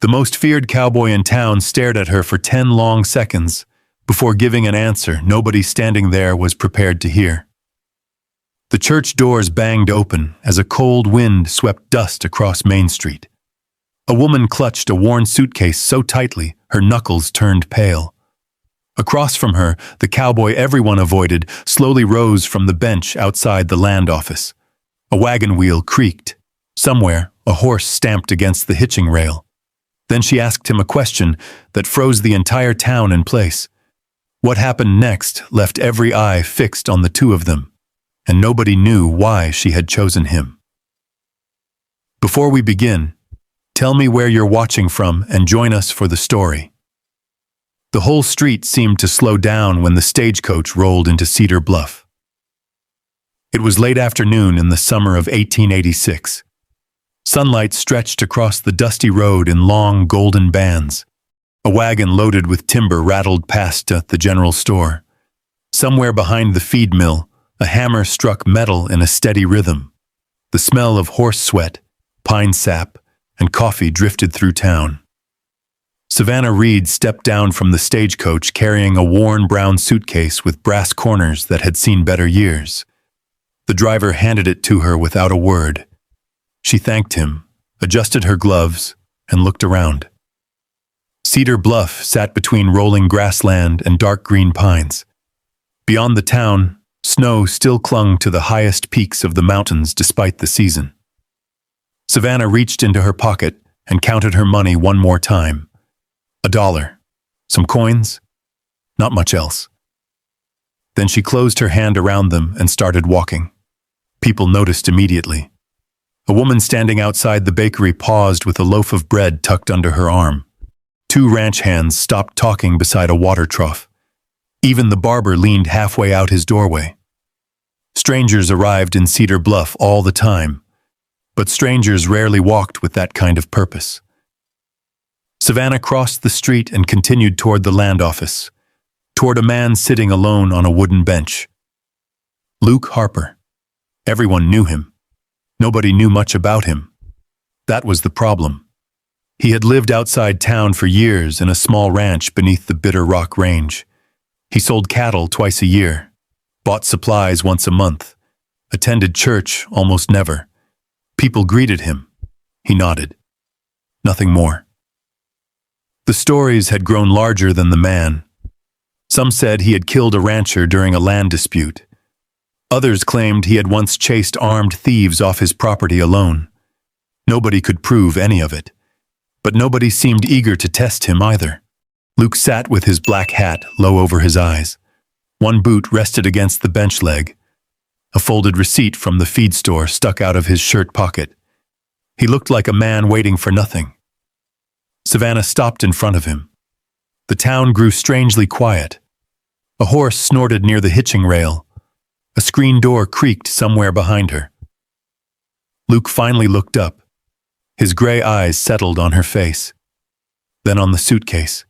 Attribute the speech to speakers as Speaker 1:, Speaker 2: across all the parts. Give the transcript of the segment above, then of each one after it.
Speaker 1: The most feared cowboy in town stared at her for 10 long seconds before giving an answer nobody standing there was prepared to hear. The church doors banged open as a cold wind swept dust across Main Street. A woman clutched a worn suitcase so tightly her knuckles turned pale. Across from her, the cowboy everyone avoided slowly rose from the bench outside the land office. A wagon wheel creaked. Somewhere, a horse stamped against the hitching rail. Then she asked him a question that froze the entire town in place. What happened next left every eye fixed on the two of them, and nobody knew why she had chosen him. Before we begin, tell me where you're watching from and join us for the story. The whole street seemed to slow down when the stagecoach rolled into Cedar, Bluff. It was late afternoon in the summer of 1886. Sunlight stretched across the dusty road in long golden bands. A wagon loaded with timber rattled past the general store. Somewhere behind the feed mill, a hammer struck metal in a steady rhythm. The smell of horse sweat, pine sap, and coffee drifted through town. Savannah Reed stepped down from the stagecoach carrying a worn brown suitcase with brass corners that had seen better years. The driver handed it to her without a word. She thanked him, adjusted her gloves, and looked around. Cedar Bluff sat between rolling grassland and dark green pines. Beyond the town, snow still clung to the highest peaks of the mountains despite the season. Savannah reached into her pocket and counted her money one more time. $1, some coins, not much else. Then she closed her hand around them and started walking. People noticed immediately. A woman standing outside the bakery paused with a loaf of bread tucked under her arm. 2 ranch hands stopped talking beside a water trough. Even the barber leaned halfway out his doorway. Strangers arrived in Cedar Bluff all the time, but strangers rarely walked with that kind of purpose. Savannah crossed the street and continued toward the land office, toward a man sitting alone on a wooden bench. Luke Harper. Everyone knew him. Nobody knew much about him. That was the problem. He had lived outside town for years in a small ranch beneath the Bitter Rock Range. He sold cattle twice a year, bought supplies once a month, attended church almost never. People greeted him. He nodded. Nothing more. The stories had grown larger than the man. Some said he had killed a rancher during a land dispute. Others claimed he had once chased armed thieves off his property alone. Nobody could prove any of it, but nobody seemed eager to test him either. Luke sat with his black hat low over his eyes. One boot rested against the bench leg. A folded receipt from the feed store stuck out of his shirt pocket. He looked like a man waiting for nothing. Savannah stopped in front of him. The town grew strangely quiet. A horse snorted near the hitching rail. A screen door creaked somewhere behind her. Luke finally looked up. His gray eyes settled on her face, then on the suitcase,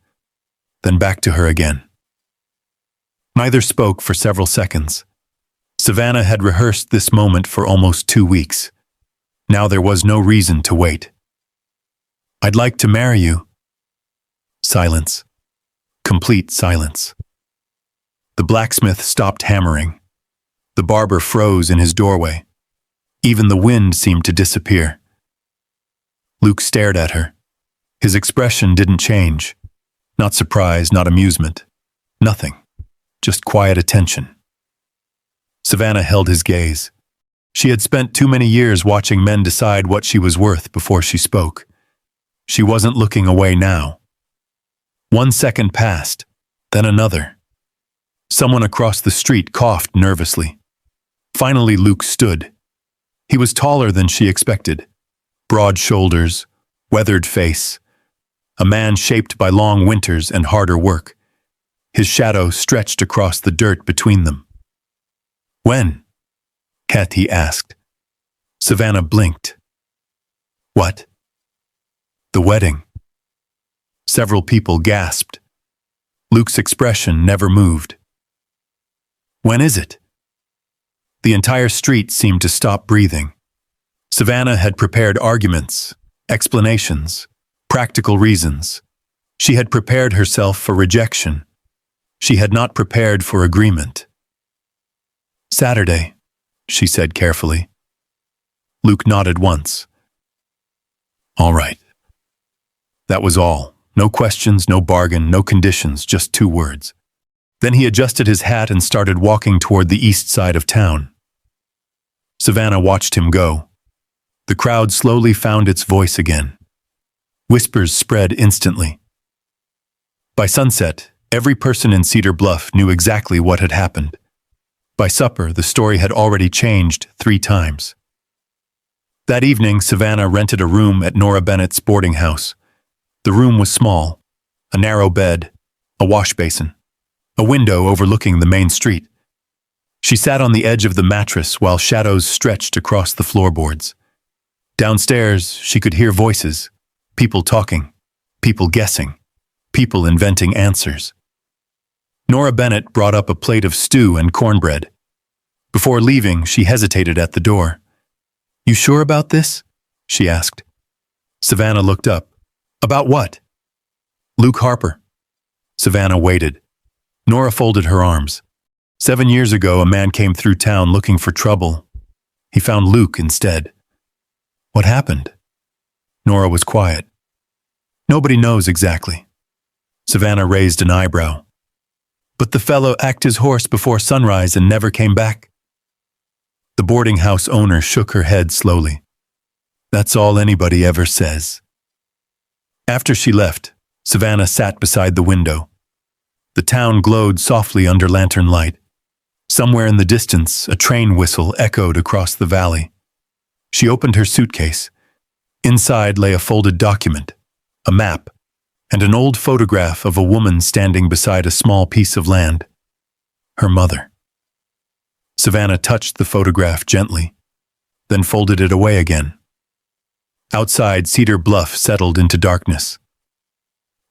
Speaker 1: then back to her again. Neither spoke for several seconds. Savannah had rehearsed this moment for almost 2 weeks. Now there was no reason to wait. "I'd like to marry you." Silence. Complete silence. The blacksmith stopped hammering. The barber froze in his doorway. Even the wind seemed to disappear. Luke stared at her. His expression didn't change. Not surprise, not amusement. Nothing. Just quiet attention. Savannah held his gaze. She had spent too many years watching men decide what she was worth before she spoke. She wasn't looking away now. 1 second passed, then another. Someone across the street coughed nervously. Finally, Luke stood. He was taller than she expected. Broad shoulders, weathered face. A man shaped by long winters and harder work. His shadow stretched across the dirt between them. "When?" He asked. Savannah blinked. "What?" "The wedding." Several people gasped. Luke's expression never moved. "When is it?" The entire street seemed to stop breathing. Savannah had prepared arguments, explanations, Practical reasons. She had prepared herself for rejection. She had not prepared for agreement. "Saturday," she said carefully. Luke nodded once. "All right." That was all. No questions, no bargain, no conditions, just 2 words. Then he adjusted his hat and started walking toward the east side of town. Savannah watched him go. The crowd slowly found its voice again. Whispers spread instantly. By sunset, every person in Cedar Bluff knew exactly what had happened. By supper, the story had already changed 3 times. That evening, Savannah rented a room at Nora Bennett's boarding house. The room was small, a narrow bed, a wash basin, a window overlooking the main street. She sat on the edge of the mattress while shadows stretched across the floorboards. Downstairs, she could hear voices, people talking, people guessing, people inventing answers. Nora Bennett brought up a plate of stew and cornbread. Before leaving, she hesitated at the door. "You sure about this?" she asked. Savannah looked up. "About what?" "Luke Harper." Savannah waited. Nora folded her arms. 7 years ago, a man came through town looking for trouble. He found Luke instead. "What happened?" Nora was quiet. "Nobody knows exactly." Savannah raised an eyebrow. "But the fellow acted his horse before sunrise and never came back." The boarding house owner shook her head slowly. "That's all anybody ever says." After she left, Savannah sat beside the window. The town glowed softly under lantern light. Somewhere in the distance, a train whistle echoed across the valley. She opened her suitcase. Inside lay a folded document, a map, and an old photograph of a woman standing beside a small piece of land. Her mother. Savannah touched the photograph gently, then folded it away again. Outside, Cedar Bluff settled into darkness.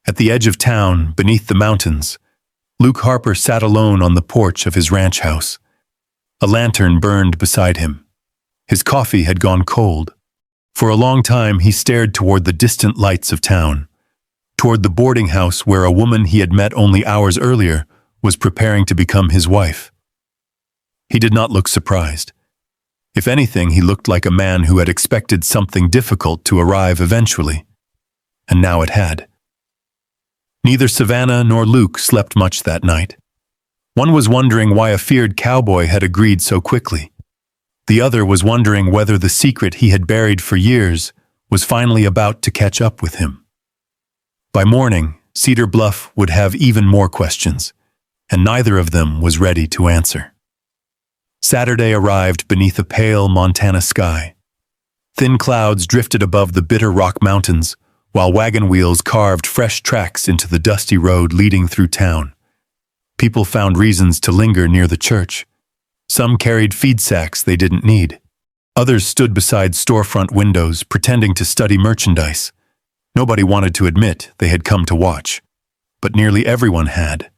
Speaker 1: At the edge of town, beneath the mountains, Luke Harper sat alone on the porch of his ranch house. A lantern burned beside him. His coffee had gone cold. For a long time, he stared toward the distant lights of town, toward the boarding house where a woman he had met only hours earlier was preparing to become his wife. He did not look surprised. If anything, he looked like a man who had expected something difficult to arrive eventually. And now it had. Neither Savannah nor Luke slept much that night. One was wondering why a feared cowboy had agreed so quickly. The other was wondering whether the secret he had buried for years was finally about to catch up with him. By morning, Cedar Bluff would have even more questions, and neither of them was ready to answer. Saturday arrived beneath a pale Montana sky. Thin clouds drifted above the Bitter Rock Mountains, while wagon wheels carved fresh tracks into the dusty road leading through town. People found reasons to linger near the church. Some carried feed sacks they didn't need. Others stood beside storefront windows, pretending to study merchandise. Nobody wanted to admit they had come to watch, but nearly everyone had.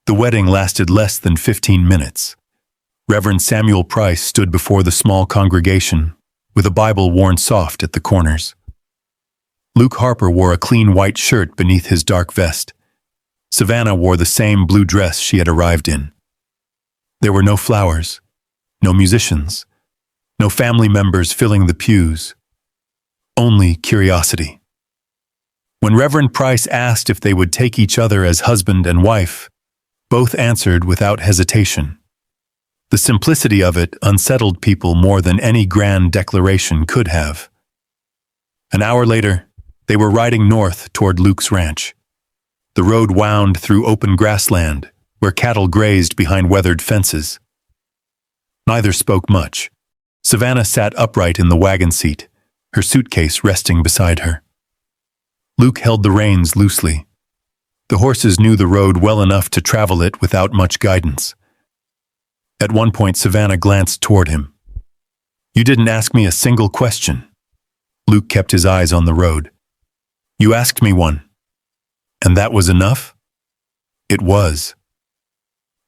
Speaker 1: The wedding lasted less than 15 minutes. Reverend Samuel Price stood before the small congregation, with a Bible worn soft at the corners. Luke Harper wore a clean white shirt beneath his dark vest. Savannah wore the same blue dress she had arrived in. There were no flowers, no musicians, no family members filling the pews. Only curiosity. When Reverend Price asked if they would take each other as husband and wife, both answered without hesitation. The simplicity of it unsettled people more than any grand declaration could have. An hour later, they were riding north toward Luke's ranch. The road wound through open grassland, where cattle grazed behind weathered fences. Neither spoke much. Savannah sat upright in the wagon seat, her suitcase resting beside her. Luke held the reins loosely. The horses knew the road well enough to travel it without much guidance. At one point, Savannah glanced toward him. "You didn't ask me a single question." Luke kept his eyes on the road. "You asked me one. And that was enough?" It was.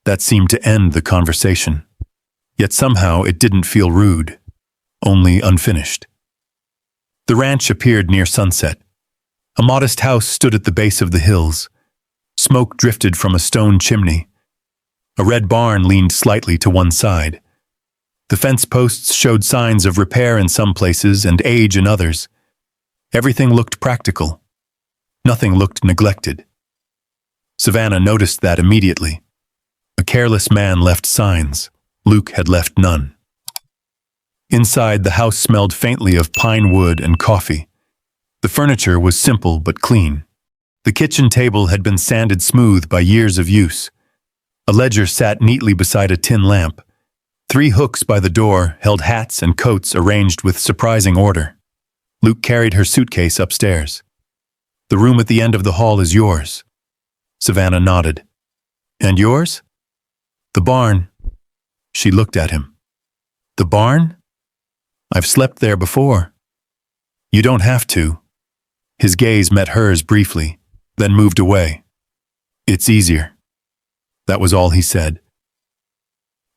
Speaker 1: That seemed to end the conversation. Yet somehow it didn't feel rude, only unfinished. The ranch appeared near sunset. A modest house stood at the base of the hills. Smoke drifted from a stone chimney. A red barn leaned slightly to one side. The fence posts showed signs of repair in some places and age in others. Everything looked practical. Nothing looked neglected. Savannah noticed that immediately. A careless man left signs. Luke had left none. Inside, the house smelled faintly of pine wood and coffee. The furniture was simple but clean. The kitchen table had been sanded smooth by years of use. A ledger sat neatly beside a tin lamp. 3 hooks by the door held hats and coats arranged with surprising order. Luke carried her suitcase upstairs. "The room at the end of the hall is yours." Savannah nodded. "And yours?" "The barn." She looked at him. "The barn? I've slept there before." "You don't have to." His gaze met hers briefly, then moved away. "It's easier." That was all he said.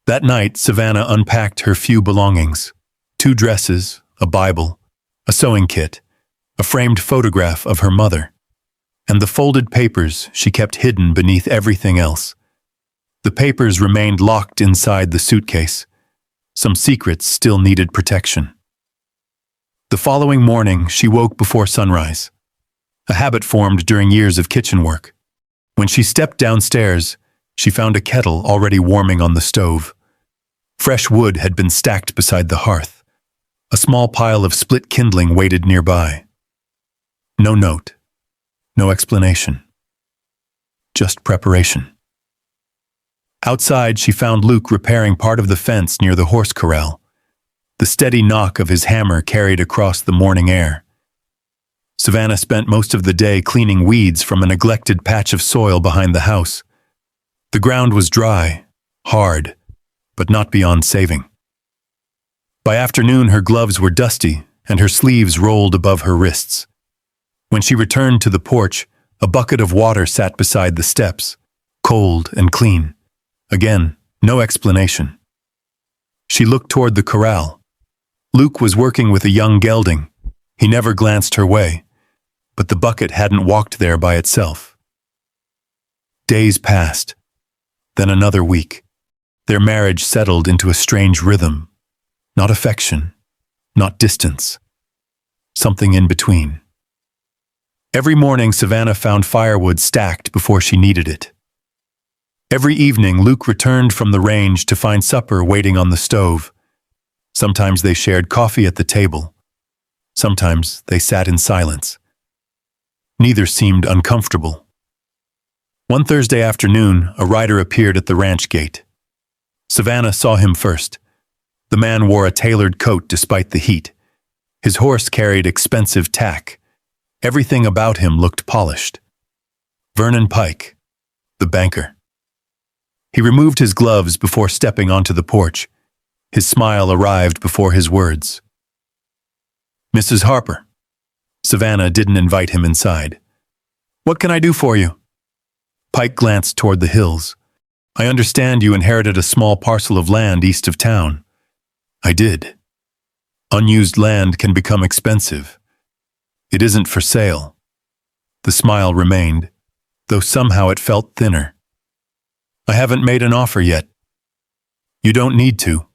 Speaker 1: That night, Savannah unpacked her few belongings: 2 dresses, a Bible, a sewing kit, a framed photograph of her mother, and the folded papers she kept hidden beneath everything else. The papers remained locked inside the suitcase. Some secrets still needed protection. The following morning, she woke before sunrise. A habit formed during years of kitchen work. When she stepped downstairs, she found a kettle already warming on the stove. Fresh wood had been stacked beside the hearth. A small pile of split kindling waited nearby. No note, no explanation. Just preparation. Outside, she found Luke repairing part of the fence near the horse corral. The steady knock of his hammer carried across the morning air. Savannah spent most of the day cleaning weeds from a neglected patch of soil behind the house. The ground was dry, hard, but not beyond saving. By afternoon, her gloves were dusty and her sleeves rolled above her wrists. When she returned to the porch, a bucket of water sat beside the steps, cold and clean. Again, no explanation. She looked toward the corral. Luke was working with a young gelding. He never glanced her way, but the bucket hadn't walked there by itself. Days passed, then another week. Their marriage settled into a strange rhythm. Not affection, not distance. Something in between. Every morning, Savannah found firewood stacked before she needed it. Every evening, Luke returned from the range to find supper waiting on the stove. Sometimes they shared coffee at the table. Sometimes they sat in silence. Neither seemed uncomfortable. One Thursday afternoon, a rider appeared at the ranch gate. Savannah saw him first. The man wore a tailored coat despite the heat. His horse carried expensive tack. Everything about him looked polished. Vernon Pike, the banker. He removed his gloves before stepping onto the porch. His smile arrived before his words. "Mrs. Harper." Savannah didn't invite him inside. "What can I do for you?" Pike glanced toward the hills. "I understand you inherited a small parcel of land east of town." "I did." "Unused land can become expensive." "It isn't for sale." The smile remained, though somehow it felt thinner. "I haven't made an offer yet." "You don't need to."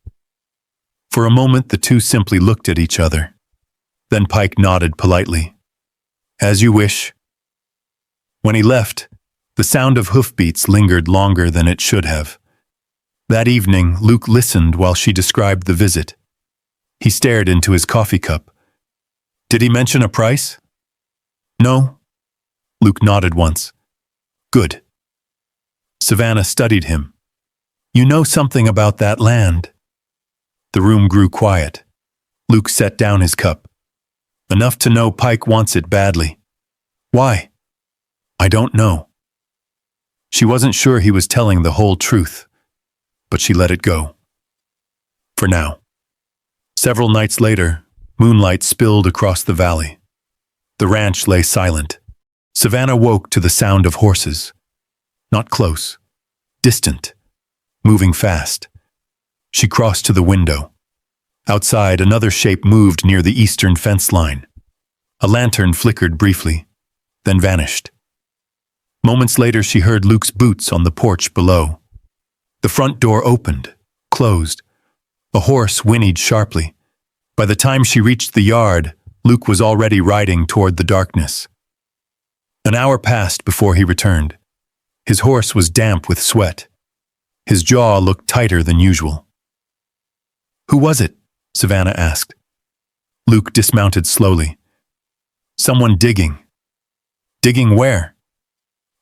Speaker 1: For a moment, the two simply looked at each other. Then Pike nodded politely. "As you wish." When he left, the sound of hoofbeats lingered longer than it should have. That evening, Luke listened while she described the visit. He stared into his coffee cup. "Did he mention a price?" "No." Luke nodded once. "Good." Savannah studied him. "You know something about that land." The room grew quiet. Luke set down his cup. "Enough to know Pike wants it badly." "Why?" "I don't know." She wasn't sure he was telling the whole truth, but she let it go. For now. Several nights later, moonlight spilled across the valley. The ranch lay silent. Savannah woke to the sound of horses. Not close, distant, moving fast. She crossed to the window. Outside, another shape moved near the eastern fence line. A lantern flickered briefly. then vanished. Moments later, she heard Luke's boots on the porch below. The front door opened, closed. A horse whinnied sharply. By the time she reached the yard, Luke was already riding toward the darkness. An hour passed before he returned. His horse was damp with sweat. His jaw looked tighter than usual. "Who was it?" Savannah asked. Luke dismounted slowly. "Someone digging." "Digging where?"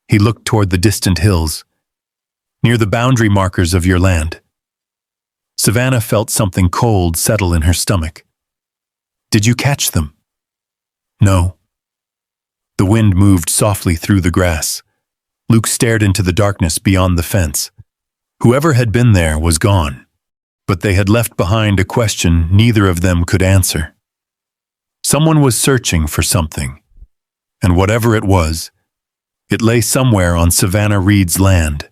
Speaker 1: He looked toward the distant hills. "Near the boundary markers of your land." Savannah felt something cold settle in her stomach. "Did you catch them?" "No." The wind moved softly through the grass. Luke stared into the darkness beyond the fence. Whoever had been there was gone, but they had left behind a question neither of them could answer. Someone was searching for something, and whatever it was, it lay somewhere on Savannah Reed's land.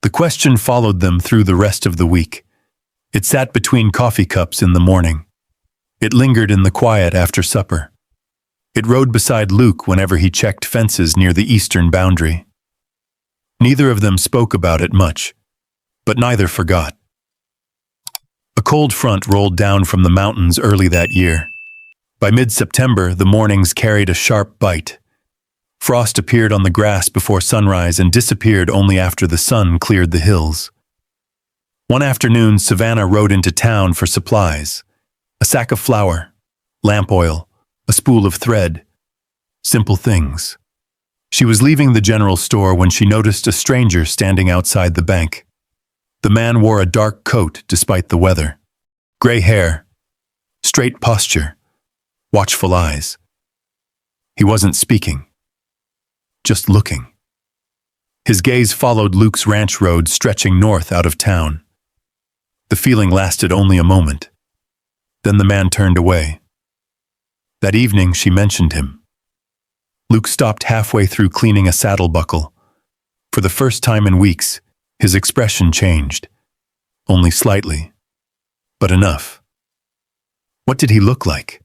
Speaker 1: The question followed them through the rest of the week. It sat between coffee cups in the morning. It lingered in the quiet after supper. It rode beside Luke whenever he checked fences near the eastern boundary. Neither of them spoke about it much, but neither forgot. A cold front rolled down from the mountains early that year. By mid-September, the mornings carried a sharp bite. Frost appeared on the grass before sunrise and disappeared only after the sun cleared the hills. One afternoon, Savannah rode into town for supplies. A sack of flour, lamp oil, a spool of thread. Simple things. She was leaving the general store when she noticed a stranger standing outside the bank. The man wore a dark coat despite the weather. Gray hair, straight posture, watchful eyes. He wasn't speaking, just looking. His gaze followed Luke's ranch road stretching north out of town. The feeling lasted only a moment. Then the man turned away. That evening, she mentioned him. Luke stopped halfway through cleaning a saddle buckle. For the first time in weeks, his expression changed. Only slightly, but enough. What did he look like?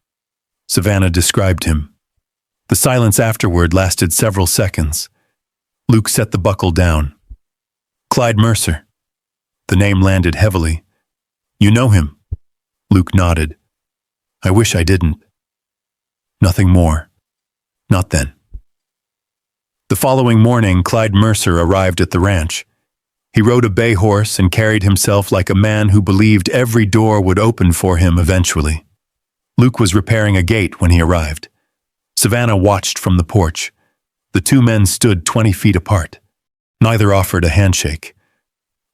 Speaker 1: Savannah described him. The silence afterward lasted several seconds. Luke set the buckle down. "Clyde Mercer." The name landed heavily. "You know him?" Luke nodded. "I wish I didn't." Nothing more. Not then. The following morning, Clyde Mercer arrived at the ranch. He rode a bay horse and carried himself like a man who believed every door would open for him eventually. Luke was repairing a gate when he arrived. Savannah watched from the porch. The two men stood 20 feet apart. Neither offered a handshake.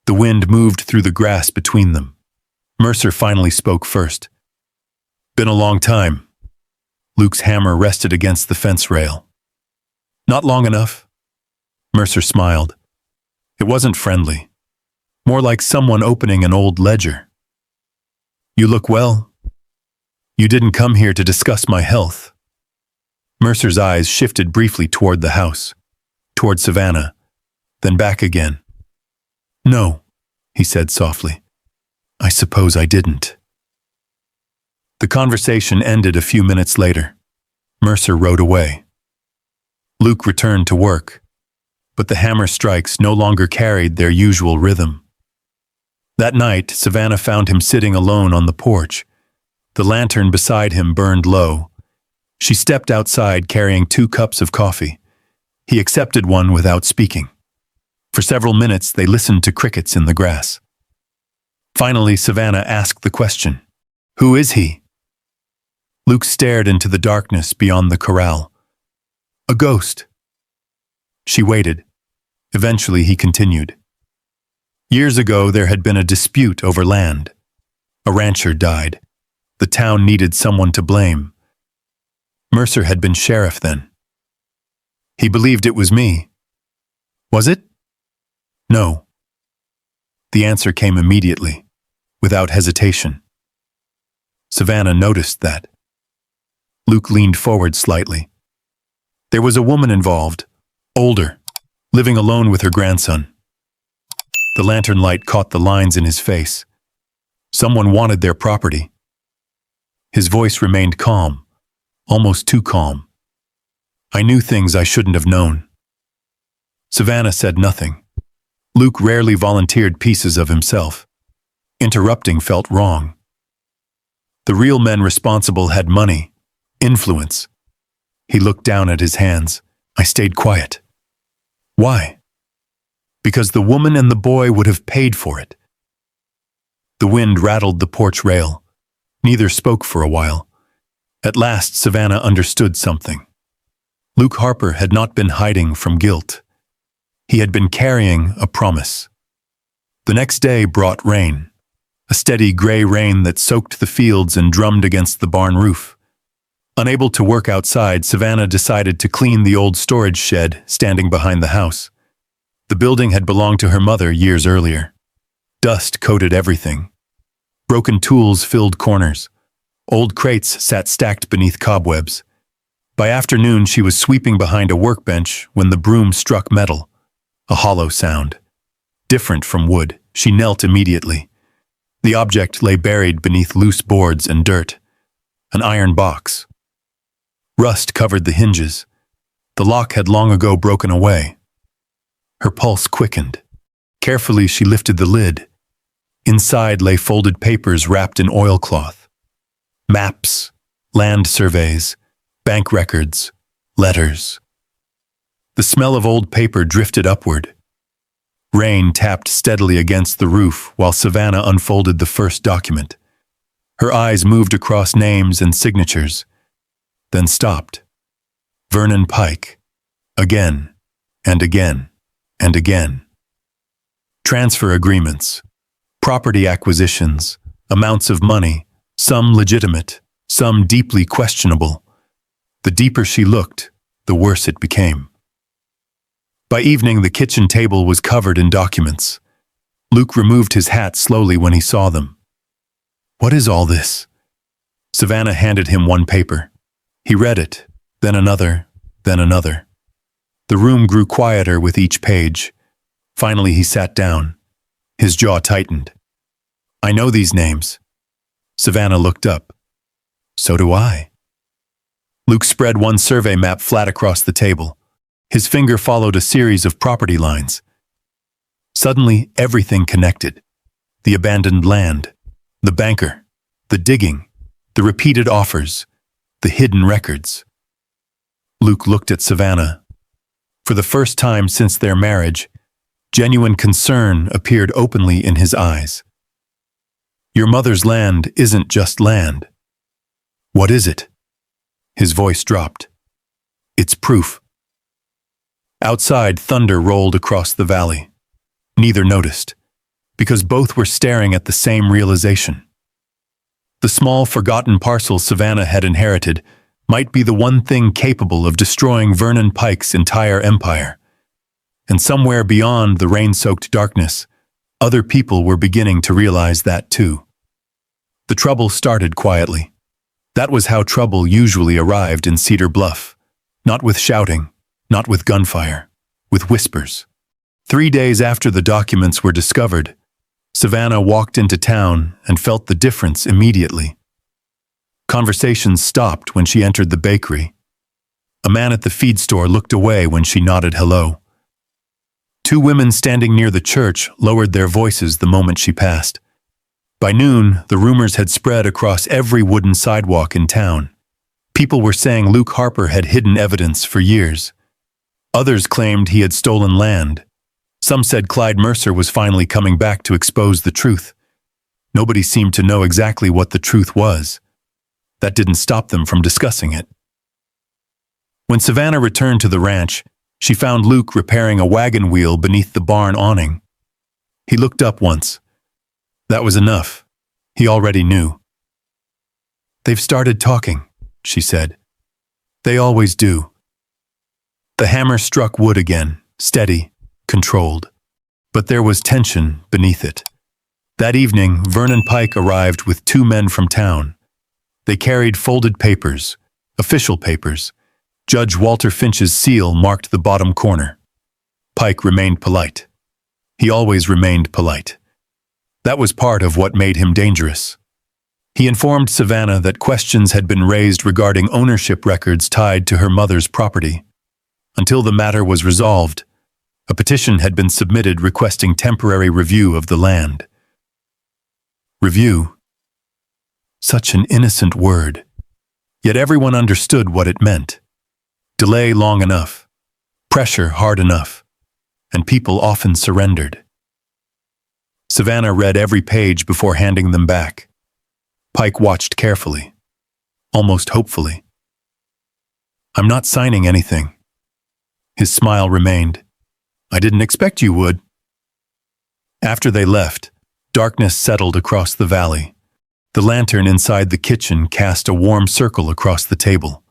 Speaker 1: The wind moved through the grass between them. Mercer finally spoke first. "Been a long time." Luke's hammer rested against the fence rail. "Not long enough." Mercer smiled. It wasn't friendly. More like someone opening an old ledger. "You look well. You didn't come here to discuss my health." Mercer's eyes shifted briefly toward the house, toward Savannah, then back again. "No," he said softly. "I suppose I didn't." The conversation ended a few minutes later. Mercer rode away. Luke returned to work, but the hammer strikes no longer carried their usual rhythm. That night, Savannah found him sitting alone on the porch. The lantern beside him burned low. She stepped outside carrying 2 cups of coffee. He accepted one without speaking. For several minutes, they listened to crickets in the grass. Finally, Savannah asked the question, "Who is he?" Luke stared into the darkness beyond the corral. "A ghost." She waited. Eventually, he continued. Years ago, there had been a dispute over land. A rancher died. The town needed someone to blame. Mercer had been sheriff then. He believed it was me. Was it? No. The answer came immediately, without hesitation. Savannah noticed that. Luke leaned forward slightly. There was a woman involved, older, living alone with her grandson. The lantern light caught the lines in his face. Someone wanted their property. His voice remained calm, almost too calm. I knew things I shouldn't have known." Savannah said nothing. Luke rarely volunteered pieces of himself. Interrupting felt wrong. The real men responsible had money, influence. He looked down at his hands. I stayed quiet. Why? Because the woman and the boy would have paid for it. The wind rattled the porch rail. Neither spoke for a while. At last, Savannah understood something. Luke Harper had not been hiding from guilt. He had been carrying a promise. The next day brought rain, a steady gray rain that soaked the fields and drummed against the barn roof. Unable to work outside, Savannah decided to clean the old storage shed standing behind the house. The building had belonged to her mother years earlier. Dust coated everything. Broken tools filled corners. Old crates sat stacked beneath cobwebs. By afternoon, she was sweeping behind a workbench when the broom struck metal. A hollow sound. Different from wood, she knelt immediately. The object lay buried beneath loose boards and dirt. An iron box. Rust covered the hinges. The lock had long ago broken away. Her pulse quickened. Carefully, she lifted the lid. Inside lay folded papers wrapped in oilcloth. Maps, land surveys, bank records, letters. The smell of old paper drifted upward. Rain tapped steadily against the roof while Savannah unfolded the first document. Her eyes moved across names and signatures, then stopped. Vernon Pike. Again, and again, and again. Transfer agreements, property acquisitions, amounts of money, some legitimate, some deeply questionable. The deeper she looked, the worse it became. By evening, the kitchen table was covered in documents. Luke removed his hat slowly when he saw them. "What is all this?" Savannah handed him one paper. He read it, then another, then another. The room grew quieter with each page. Finally, he sat down. His jaw tightened. "I know these names." Savannah looked up. "So do I." Luke spread one survey map flat across the table. His finger followed a series of property lines. Suddenly, everything connected. The abandoned land, the banker, the digging, the repeated offers, the hidden records. Luke looked at Savannah. For the first time since their marriage, genuine concern appeared openly in his eyes. "Your mother's land isn't just land." "What is it?" His voice dropped. "It's proof." Outside, thunder rolled across the valley. Neither noticed, because both were staring at the same realization. The small, forgotten parcel Savannah had inherited might be the one thing capable of destroying Vernon Pike's entire empire. And somewhere beyond the rain-soaked darkness, other people were beginning to realize that too. The trouble started quietly. That was how trouble usually arrived in Cedar Bluff. Not with shouting, not with gunfire, with whispers. 3 days after the documents were discovered, Savannah walked into town and felt the difference immediately. Conversations stopped when she entered the bakery. A man at the feed store looked away when she nodded hello. 2 women standing near the church lowered their voices the moment she passed. By noon, the rumors had spread across every wooden sidewalk in town. People were saying Luke Harper had hidden evidence for years. Others claimed he had stolen land. Some said Clyde Mercer was finally coming back to expose the truth. Nobody seemed to know exactly what the truth was. That didn't stop them from discussing it. When Savannah returned to the ranch, she found Luke repairing a wagon wheel beneath the barn awning. He looked up once. That was enough. He already knew. "They've started talking," she said. "They always do." The hammer struck wood again, steady, controlled. But there was tension beneath it. That evening, Vernon Pike arrived with 2 men from town. They carried folded papers, official papers. Judge Walter Finch's seal marked the bottom corner. Pike remained polite. He always remained polite. That was part of what made him dangerous. He informed Savannah that questions had been raised regarding ownership records tied to her mother's property. Until the matter was resolved, a petition had been submitted requesting temporary review of the land. Review. Such an innocent word. Yet everyone understood what it meant. Delay long enough, pressure hard enough, and people often surrendered. Savannah read every page before handing them back. Pike watched carefully, almost hopefully. "I'm not signing anything." His smile remained. "I didn't expect you would." After they left, darkness settled across the valley. The lantern inside the kitchen cast a warm circle across the table.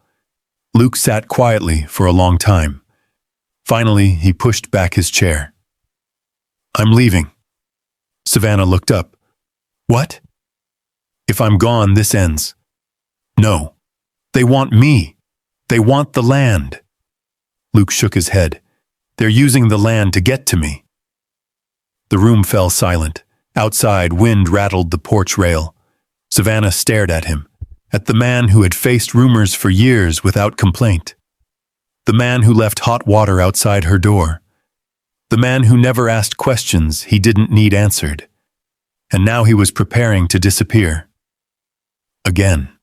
Speaker 1: Luke sat quietly for a long time. Finally, he pushed back his chair. "I'm leaving." Savannah looked up. "What?" "If I'm gone, this ends." "No. They want me. They want the land." Luke shook his head. "They're using the land to get to me." The room fell silent. Outside, wind rattled the porch rail. Savannah stared at him, at the man who had faced rumors for years without complaint. The man who left hot water outside her door. The man who never asked questions he didn't need answered. And now he was preparing to disappear. Again.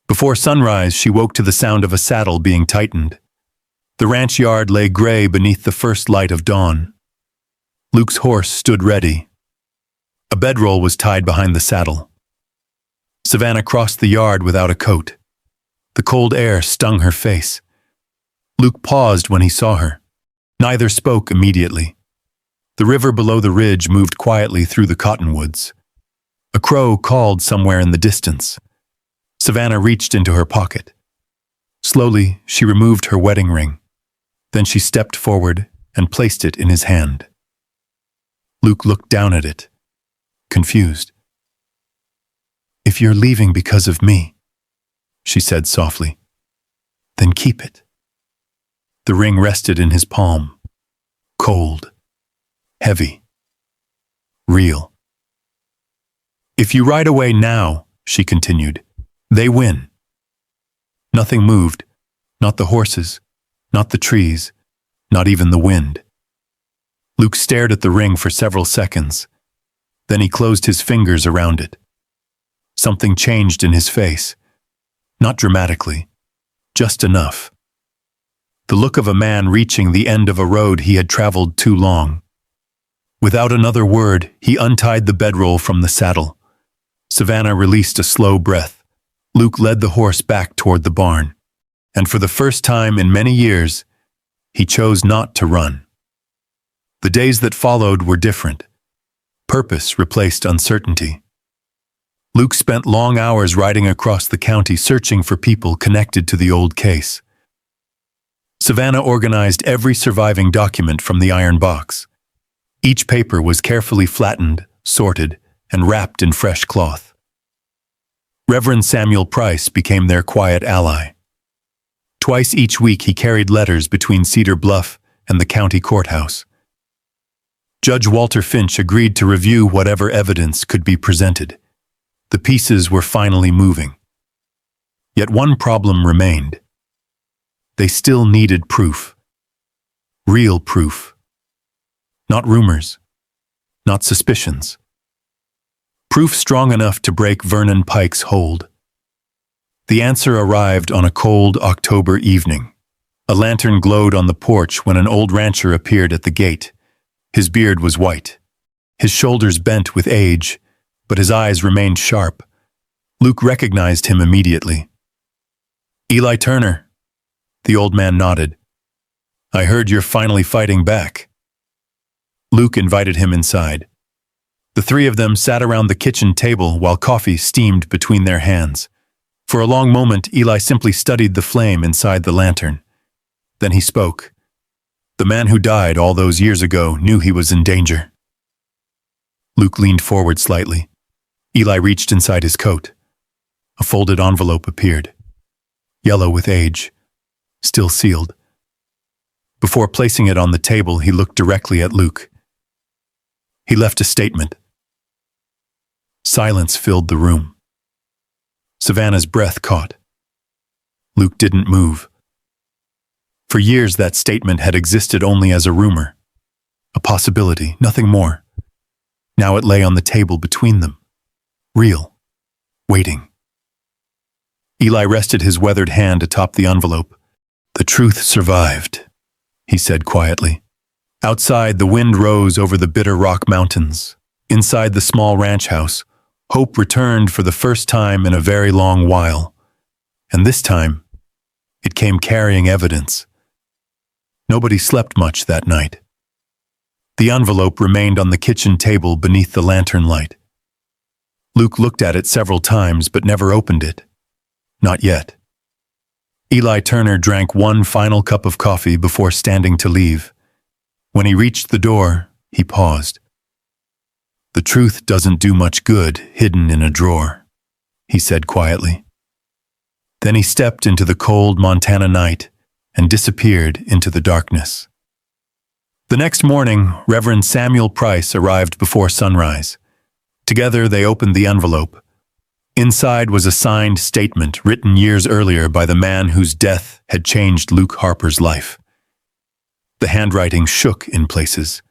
Speaker 1: Before sunrise, she woke to the sound of a saddle being tightened. The ranch yard lay gray beneath the first light of dawn. Luke's horse stood ready. A bedroll was tied behind the saddle. Savannah crossed the yard without a coat. The cold air stung her face. Luke paused when he saw her. Neither spoke immediately. The river below the ridge moved quietly through the cottonwoods. A crow called somewhere in the distance. Savannah reached into her pocket. Slowly, she removed her wedding ring. Then she stepped forward and placed it in his hand. Luke looked down at it, confused. "If you're leaving because of me," she said softly, "then keep it." The ring rested in his palm, cold, heavy, real. "If you ride away now," she continued, "they win." Nothing moved, not the horses, not the trees, not even the wind. Luke stared at the ring for several seconds. Then he closed his fingers around it. Something changed in his face. Not dramatically, just enough. The look of a man reaching the end of a road he had traveled too long. Without another word, he untied the bedroll from the saddle. Savannah released a slow breath. Luke led the horse back toward the barn. And for the first time in many years, he chose not to run. The days that followed were different. Purpose replaced uncertainty. Luke spent long hours riding across the county searching for people connected to the old case. Savannah organized every surviving document from the iron box. Each paper was carefully flattened, sorted, and wrapped in fresh cloth. Reverend Samuel Price became their quiet ally. Twice each week he carried letters between Cedar, Bluff, and the county courthouse. Judge Walter Finch agreed to review whatever evidence could be presented. The pieces were finally moving. Yet one problem remained. They still needed proof. Real proof. Not rumors. Not suspicions. Proof strong enough to break Vernon Pike's hold. The answer arrived on a cold October evening. A lantern glowed on the porch when an old rancher appeared at the gate. His beard was white. His shoulders bent with age, but his eyes remained sharp. Luke recognized him immediately. "Eli Turner." The old man nodded. "I heard you're finally fighting back." Luke invited him inside. The three of them sat around the kitchen table while coffee steamed between their hands. For a long moment, Eli simply studied the flame inside the lantern. Then he spoke. The man who died all those years ago knew he was in danger. Luke leaned forward slightly. Eli reached inside his coat. A folded envelope appeared. Yellow with age. Still sealed. Before placing it on the table, he looked directly at Luke. He left a statement. Silence filled the room. Savannah's breath caught. Luke didn't move. For years, that statement had existed only as a rumor, a possibility, nothing more. Now it lay on the table between them, real, waiting. Eli rested his weathered hand atop the envelope. "The truth survived," he said quietly. Outside, the wind rose over the Bitter Rock Mountains. Inside the small ranch house, hope returned for the first time in a very long while. And this time, it came carrying evidence. Nobody slept much that night. The envelope remained on the kitchen table beneath the lantern light. Luke looked at it several times but never opened it. Not yet. Eli Turner drank one final cup of coffee before standing to leave. When he reached the door, he paused. "The truth doesn't do much good hidden in a drawer," he said quietly. Then he stepped into the cold Montana night and disappeared into the darkness. The next morning, Reverend Samuel Price arrived before sunrise. Together they opened the envelope. Inside was a signed statement written years earlier by the man whose death had changed Luke Harper's life. The handwriting shook in places.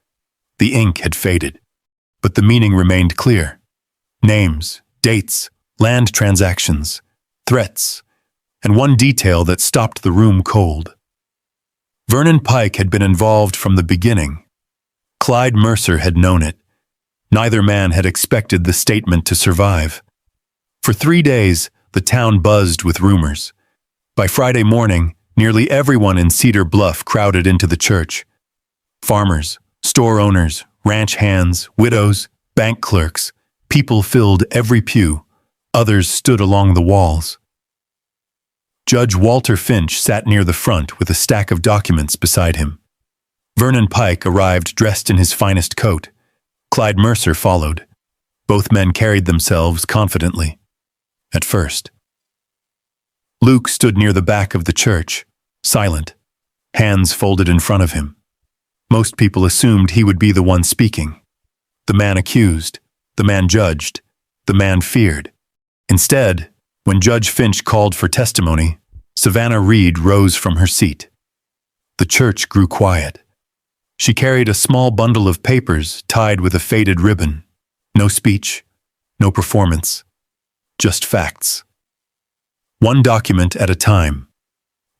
Speaker 1: The ink had faded, but the meaning remained clear. Names, dates, land transactions, threats, and one detail that stopped the room cold. Vernon Pike had been involved from the beginning. Clyde Mercer had known it. Neither man had expected the statement to survive. For 3 days, the town buzzed with rumors. By Friday morning, nearly everyone in Cedar Bluff crowded into the church. Farmers, store owners, ranch hands, widows, bank clerks, people filled every pew. Others stood along the walls. Judge Walter Finch sat near the front with a stack of documents beside him. Vernon Pike arrived dressed in his finest coat. Clyde Mercer followed. Both men carried themselves confidently. At first. Luke stood near the back of the church, silent, hands folded in front of him. Most people assumed he would be the one speaking. The man accused, the man judged, the man feared. Instead, when Judge Finch called for testimony, Savannah Reed rose from her seat. The church grew quiet. She carried a small bundle of papers tied with a faded ribbon. No speech, no performance, just facts. One document at a time.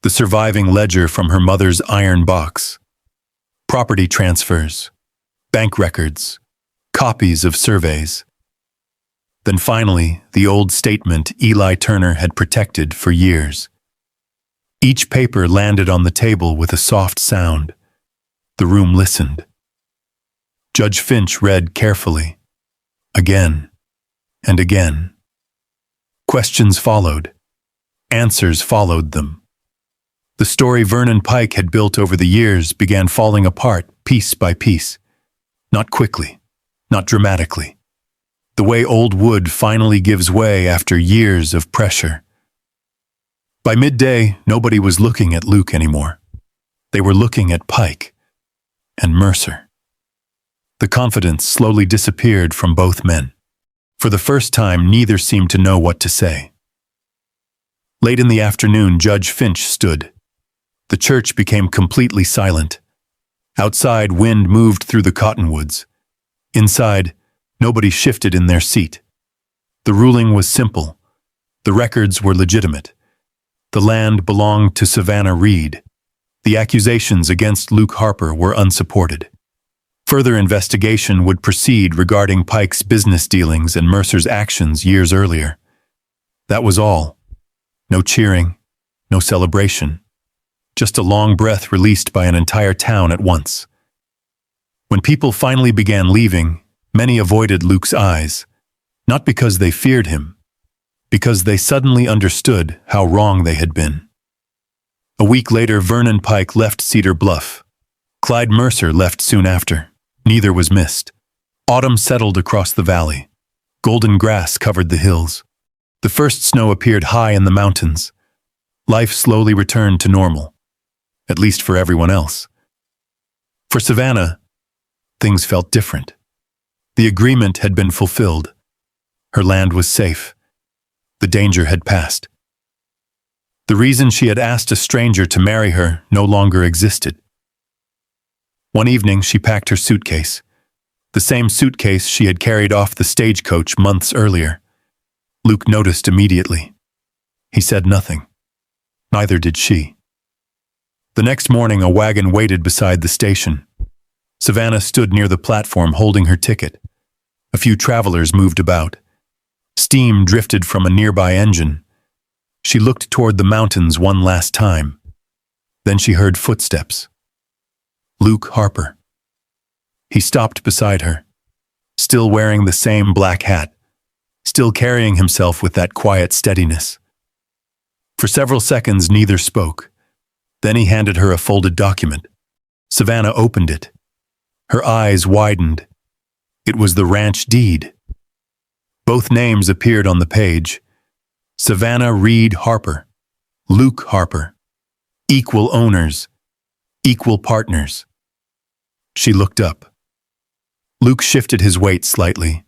Speaker 1: The surviving ledger from her mother's iron box. Property transfers, bank records, copies of surveys. Then finally, the old statement Eli Turner had protected for years. Each paper landed on the table with a soft sound. The room listened. Judge Finch read carefully, again and again. Questions followed. Answers followed them. The story Vernon Pike had built over the years began falling apart piece by piece. Not quickly, not dramatically. The way old wood finally gives way after years of pressure. By midday, nobody was looking at Luke anymore. They were looking at Pike and Mercer. The confidence slowly disappeared from both men. For the first time, neither seemed to know what to say. Late in the afternoon, Judge Finch stood. The church became completely silent. Outside, wind moved through the cottonwoods. Inside, nobody shifted in their seat. The ruling was simple. The records were legitimate. The land belonged to Savannah Reed. The accusations against Luke Harper were unsupported. Further investigation would proceed regarding Pike's business dealings and Mercer's actions years earlier. That was all. No cheering, no celebration. Just a long breath released by an entire town at once. When people finally began leaving, many avoided Luke's eyes, not because they feared him, because they suddenly understood how wrong they had been. A week later, Vernon Pike left Cedar Bluff. Clyde Mercer left soon after. Neither was missed. Autumn settled across the valley. Golden grass covered the hills. The first snow appeared high in the mountains. Life slowly returned to normal, at least for everyone else. For Savannah, things felt different. The agreement had been fulfilled. Her land was safe. The danger had passed. The reason she had asked a stranger to marry her no longer existed. One evening, she packed her suitcase, the same suitcase she had carried off the stagecoach months earlier. Luke noticed immediately. He said nothing. Neither did she. The next morning, a wagon waited beside the station. Savannah stood near the platform holding her ticket. A few travelers moved about. Steam drifted from a nearby engine. She looked toward the mountains one last time. Then she heard footsteps. Luke Harper. He stopped beside her, still wearing the same black hat, still carrying himself with that quiet steadiness. For several seconds, neither spoke. Then he handed her a folded document. Savannah opened it. Her eyes widened. It was the ranch deed. Both names appeared on the page. Savannah Reed Harper, Luke Harper. Equal owners, equal partners. She looked up. Luke shifted his weight slightly,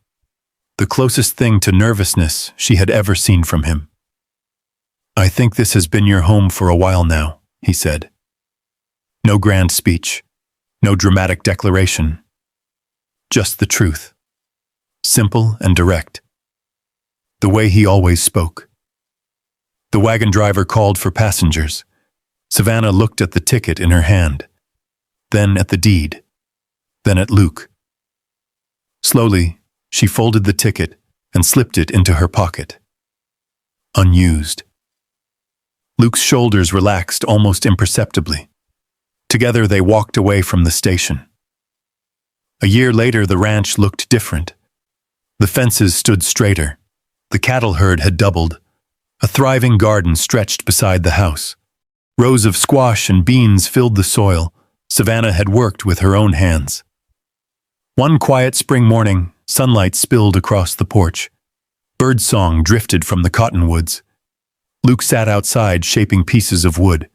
Speaker 1: the closest thing to nervousness she had ever seen from him. "I think this has been your home for a while now," he said. No grand speech, no dramatic declaration. Just the truth. Simple and direct. The way he always spoke. The wagon driver called for passengers. Savannah looked at the ticket in her hand, then at the deed, then at Luke. Slowly, she folded the ticket and slipped it into her pocket. Unused. Luke's shoulders relaxed almost imperceptibly. Together they walked away from the station. A year later, the ranch looked different. The fences stood straighter. The cattle herd had doubled. A thriving garden stretched beside the house. Rows of squash and beans filled the soil Savannah had worked with her own hands. One quiet spring morning, sunlight spilled across the porch. Birdsong drifted from the cottonwoods. Luke sat outside shaping pieces of wood,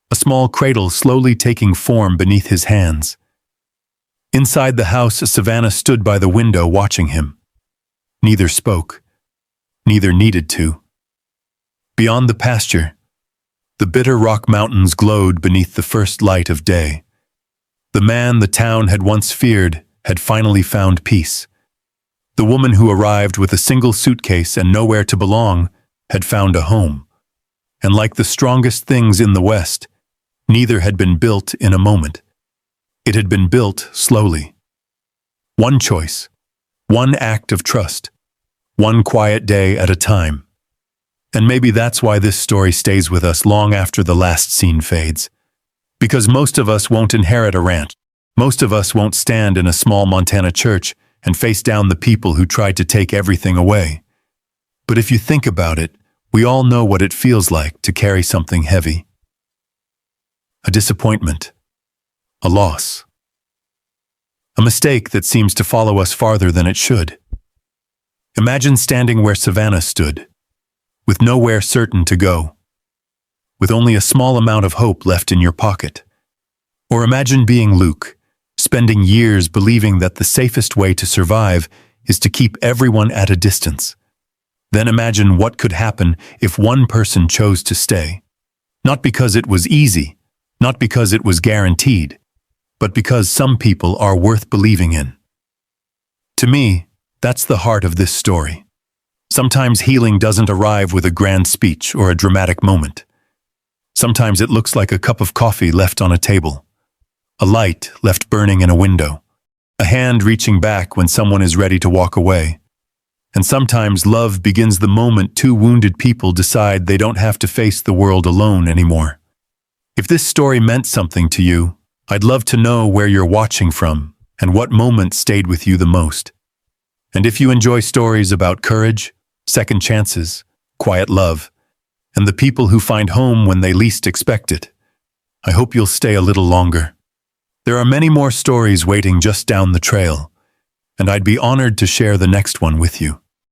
Speaker 1: a small cradle slowly taking form beneath his hands. Inside the house, Savannah stood by the window watching him. Neither spoke. Neither needed to. Beyond the pasture, the bitter rock mountains glowed beneath the first light of day. The man the town had once feared had finally found peace. The woman who arrived with a single suitcase and nowhere to belong had found a home. And like the strongest things in the West, neither had been built in a moment. It had been built slowly. One choice, one act of trust, one quiet day at a time. And maybe that's why this story stays with us long after the last scene fades. Because most of us won't inherit a ranch. Most of us won't stand in a small Montana church and face down the people who tried to take everything away. But if you think about it, we all know what it feels like to carry something heavy. A disappointment. A loss. A mistake that seems to follow us farther than it should. Imagine standing where Savannah stood, with nowhere certain to go, with only a small amount of hope left in your pocket. Or imagine being Luke, spending years believing that the safest way to survive is to keep everyone at a distance. Then imagine what could happen if one person chose to stay. Not because it was easy, not because it was guaranteed, but because some people are worth believing in. To me, that's the heart of this story. Sometimes healing doesn't arrive with a grand speech or a dramatic moment. Sometimes it looks like a cup of coffee left on a table, a light left burning in a window, a hand reaching back when someone is ready to walk away. And sometimes love begins the moment two wounded people decide they don't have to face the world alone anymore. If this story meant something to you, I'd love to know where you're watching from and what moment stayed with you the most. And if you enjoy stories about courage, second chances, quiet love, and the people who find home when they least expect it, I hope you'll stay a little longer. There are many more stories waiting just down the trail, and I'd be honored to share the next one with you.